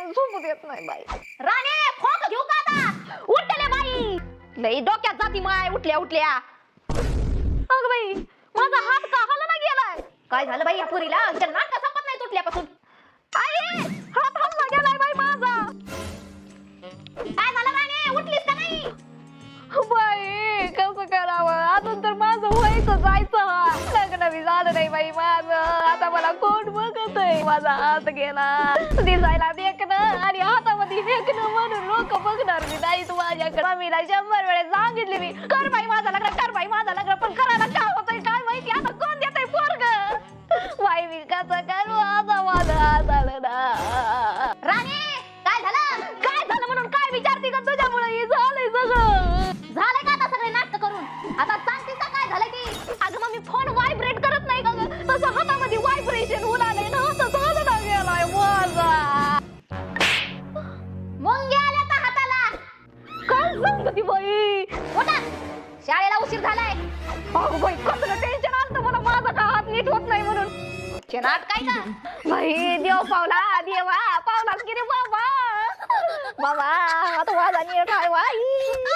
मला झोपू देत नाही बाई. राणे खोक घेऊ का आता? उठले बाई, लई डोक्यात जाती माय उठल्या उठल्या. अगं बाई माझा हात का हलना गेलाय. काय झालं बाई या पुरीला? नाटक संपत नाही तुटल्यापासून. आई हात हलना गेलाय बाई माझा. काय झालं राणे, उठलीस का नाही? बाई कसं करावं, अजून तर माझं व्हायचं जायचं, लग्न बी झालं नाही बाई माझं. आता मला कोण बघत आहे. माझा हात गेला, दिसायला देखणं आणि हातामध्ये हेकणं म्हणून लोक बघणार मी नाही. तू माझ्याकडे मम्मीला 100 वेळेस सांगितले मी, कर बाई माझं लग्न, कर बाई माझं लग्न, पण करायला काय होतंय काय माहिती. आता कोण देतंय पोरग. बाई मी कसं करू, आता माझं हात आलं ना. राणे काय झालं? काय झालं म्हणून काय विचारते का, तुझ्यामुळे हे झालंय सगळं. झालंय का आता सगळे नाटक करून? आता सांगतेस का काय झालंय ते? अगं मग मी फोन व्हायब्रेट करत नाही का ग, तसं हातामध्ये व्हायब्रेशन होऊ लागलंय ना, तसं हलना गेलाय माझा. मुंग्या आल्या का हाताला? काय सांगते बाई. उठा, शाळेला उशीर झालाय. अगं बाई कसलं टेन्शन आलं मला, माझा का हात नीट होत नाही म्हणून. नाट काय का बाई देव पावला, देवा पावलाच की रे बाबा. बाबा आता माझा नीट आहे बाई.